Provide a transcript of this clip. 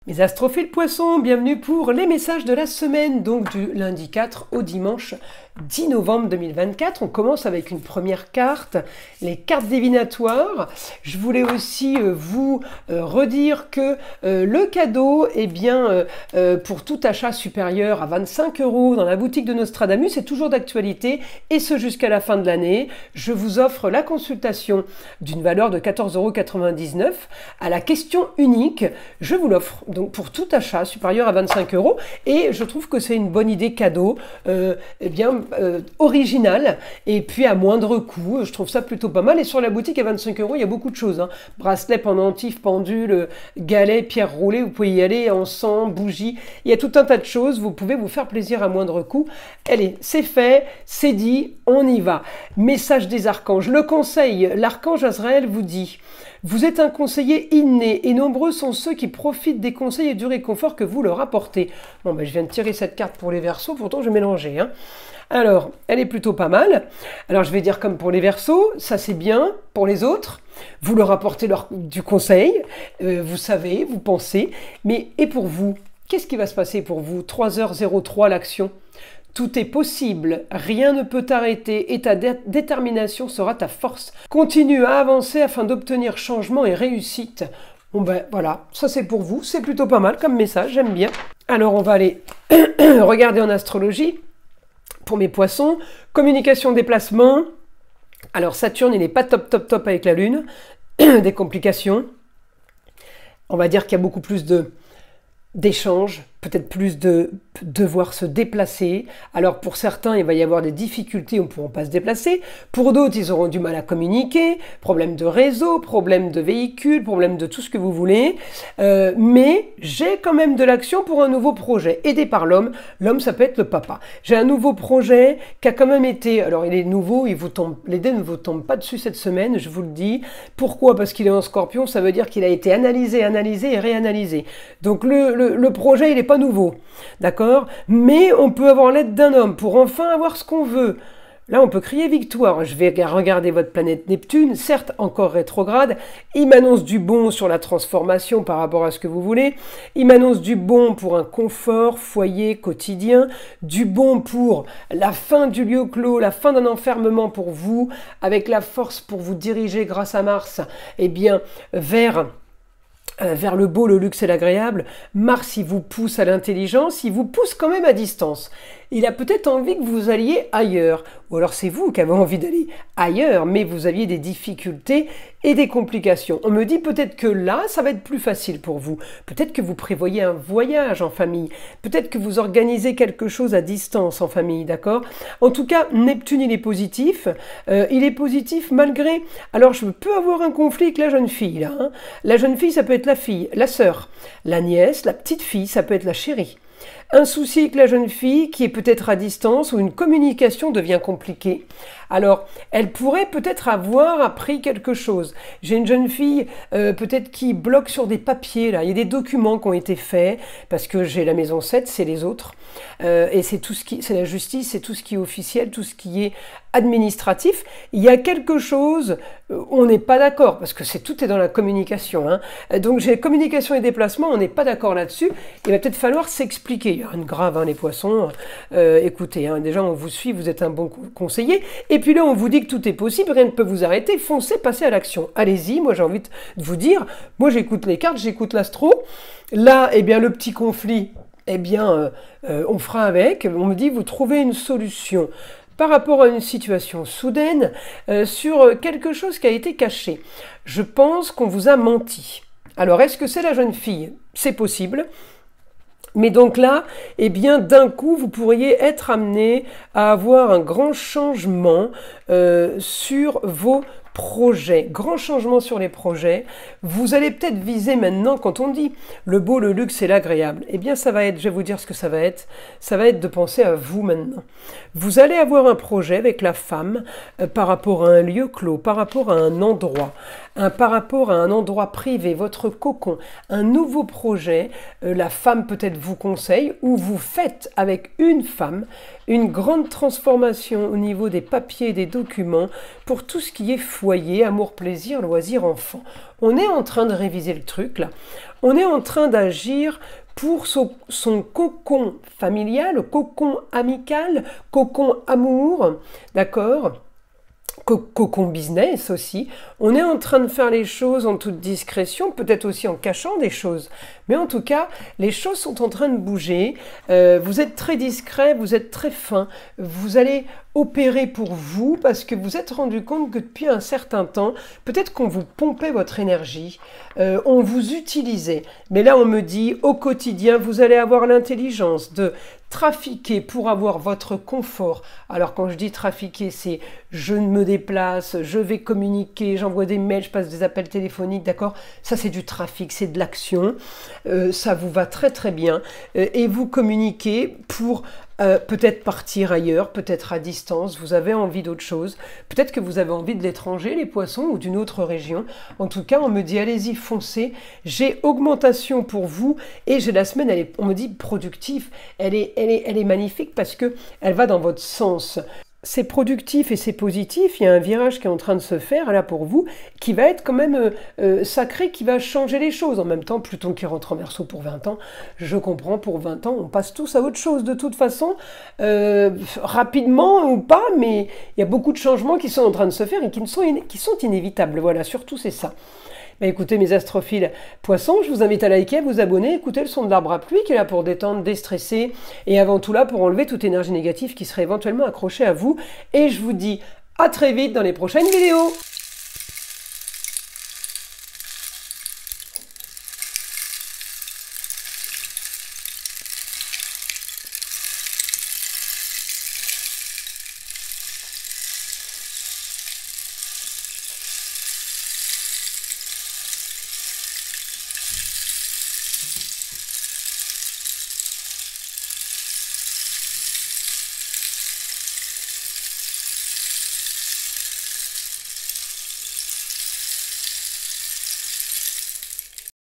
Mes astrophiles poissons, bienvenue pour les messages de la semaine, donc du lundi 4 au dimanche 10 novembre 2024. On commence avec une première carte, les cartes divinatoires. Je voulais aussi vous redire que le cadeau, pour tout achat supérieur à 25 € dans la boutique de Nostradamus, est toujours d'actualité, et ce jusqu'à la fin de l'année. Je vous offre la consultation d'une valeur de 14,99 € à la question unique. Je vous l'offre donc pour tout achat supérieur à 25 €, et je trouve que c'est une bonne idée cadeau, originale, et puis à moindre coût. Je trouve ça plutôt pas mal. Et sur la boutique à 25 €, il y a beaucoup de choses, hein. Bracelet, pendentif, pendule, galet, pierre roulée, vous pouvez y aller, encens, bougies, il y a tout un tas de choses. Vous pouvez vous faire plaisir à moindre coût. Allez, c'est fait, c'est dit, on y va. Message des archanges. Le conseil, l'archange Azraël vous dit: vous êtes un conseiller inné, et nombreux sont ceux qui profitent des conseils et du réconfort que vous leur apportez. Bon, je viens de tirer cette carte pour les Verseaux, pourtant je vais mélanger, hein. Alors, elle est plutôt pas mal. Alors, je vais dire comme pour les Verseaux, ça c'est bien. Pour les autres, vous leur apportez du conseil, vous savez, vous pensez. Mais, et pour vous, qu'est-ce qui va se passer pour vous? 3h03 l'action. Tout est possible, rien ne peut t'arrêter, et ta détermination sera ta force. Continue à avancer afin d'obtenir changement et réussite. Bon voilà, ça c'est pour vous, c'est plutôt pas mal comme message, j'aime bien. Alors on va aller regarder en astrologie. Pour mes poissons, communication, déplacement. Alors Saturne, il n'est pas top avec la Lune. Des complications. On va dire qu'il y a beaucoup plus d'échanges, peut-être plus de devoir se déplacer. Alors pour certains, il va y avoir des difficultés, on ne pourra pas se déplacer. Pour d'autres, ils auront du mal à communiquer, problème de réseau, problème de véhicule, problème de tout ce que vous voulez. Mais j'ai quand même de l'action pour un nouveau projet, aidé par l'homme. L'homme, ça peut être le papa. J'ai un nouveau projet qui a quand même été... Alors il est nouveau, les dés ne vous tombent pas dessus cette semaine, je vous le dis. Pourquoi? Parce qu'il est en Scorpion, ça veut dire qu'il a été analysé et réanalysé. Donc le projet, il est pas nouveau, d'accord? Mais on peut avoir l'aide d'un homme pour enfin avoir ce qu'on veut. Là, on peut crier victoire. Je vais regarder votre planète Neptune, certes encore rétrograde. Il m'annonce du bon sur la transformation par rapport à ce que vous voulez. Il m'annonce du bon pour un confort, foyer, quotidien. Du bon pour la fin du lieu clos, la fin d'un enfermement pour vous, avec la force pour vous diriger grâce à Mars, vers le beau, le luxe et l'agréable. Mars, il vous pousse à l'intelligence, il vous pousse quand même à distance. Il a peut-être envie que vous alliez ailleurs. Ou alors c'est vous qui avez envie d'aller ailleurs, mais vous aviez des difficultés et des complications. On me dit peut-être que là, ça va être plus facile pour vous. Peut-être que vous prévoyez un voyage en famille. Peut-être que vous organisez quelque chose à distance en famille, d'accord? En tout cas, Neptune, il est positif. Il est positif malgré... Alors, je peux avoir un conflit avec la jeune fille, là, hein. La jeune fille, ça peut être la fille, la sœur, la nièce, la petite fille, ça peut être la chérie. Un souci avec la jeune fille qui est peut-être à distance, ou une communication devient compliquée. Alors, elle pourrait peut-être avoir appris quelque chose. J'ai une jeune fille peut-être qui bloque sur des papiers, là. Il y a des documents qui ont été faits, parce que j'ai la maison 7, c'est les autres. Et c'est la justice, c'est tout ce qui est officiel, tout ce qui est administratif. Il y a quelque chose, on n'est pas d'accord, parce que tout est dans la communication, hein. Donc j'ai communication et déplacement, on n'est pas d'accord là-dessus. Il va peut-être falloir s'expliquer. Il y a rien de grave, hein, les poissons. Écoutez, hein, déjà on vous suit, vous êtes un bon conseiller. Et puis là, on vous dit que tout est possible, rien ne peut vous arrêter. Foncez, passez à l'action. Allez-y, moi j'ai envie de vous dire, moi j'écoute les cartes, j'écoute l'astro. Là, le petit conflit, on fera avec. On me dit, vous trouvez une solution par rapport à une situation soudaine, sur quelque chose qui a été caché. Je pense qu'on vous a menti. Alors, est-ce que c'est la jeune fille? C'est possible. Mais donc là, d'un coup, vous pourriez être amené à avoir un grand changement sur vos projets. Grand changement sur les projets. Vous allez peut-être viser maintenant, quand on dit le beau, le luxe et l'agréable, ça va être, je vais vous dire ce que ça va être de penser à vous maintenant. Vous allez avoir un projet avec la femme par rapport à un lieu clos, par rapport à un endroit, par rapport à un endroit privé, votre cocon, un nouveau projet. La femme peut-être vous conseille, ou vous faites avec une femme une grande transformation au niveau des papiers et des documents pour tout ce qui est foyer. foyer, amour, plaisir, loisir, enfant. On est en train de réviser le truc là. On est en train d'agir pour son cocon familial, cocon amical, cocon amour, d'accord ? Cocon business aussi. On est en train de faire les choses en toute discrétion, peut-être aussi en cachant des choses. Mais en tout cas, les choses sont en train de bouger. Vous êtes très discret, vous êtes très fin. Vous allez opérer pour vous parce que vous êtes rendu compte que depuis un certain temps, peut-être qu'on vous pompait votre énergie, on vous utilisait. Mais là, on me dit, au quotidien, vous allez avoir l'intelligence de trafiquer pour avoir votre confort. Alors quand je dis trafiquer, c'est je me déplace, je vais communiquer, j'envoie des mails, je passe des appels téléphoniques, d'accord? Ça c'est du trafic, c'est de l'action. Ça vous va très très bien. Et vous communiquez pour peut-être partir ailleurs, peut-être à distance, vous avez envie d'autre chose. Peut-être que vous avez envie de l'étranger, les poissons, ou d'une autre région. En tout cas, on me dit, allez-y, foncez. J'ai augmentation pour vous. Et j'ai la semaine, on me dit productif. Elle est magnifique parce qu'elle va dans votre sens. C'est productif et c'est positif, il y a un virage qui est en train de se faire là pour vous, qui va être quand même sacré, qui va changer les choses. En même temps, Pluton qui rentre en Verseau pour 20 ans, je comprends, pour 20 ans, on passe tous à autre chose de toute façon, rapidement ou pas, mais il y a beaucoup de changements qui sont en train de se faire et qui sont inévitables. Voilà, surtout c'est ça. Bah écoutez mes astrophiles poissons, je vous invite à liker, à vous abonner, écoutez le son de l'arbre à pluie qui est là pour détendre, déstresser et avant tout là pour enlever toute énergie négative qui serait éventuellement accrochée à vous. Et je vous dis à très vite dans les prochaines vidéos.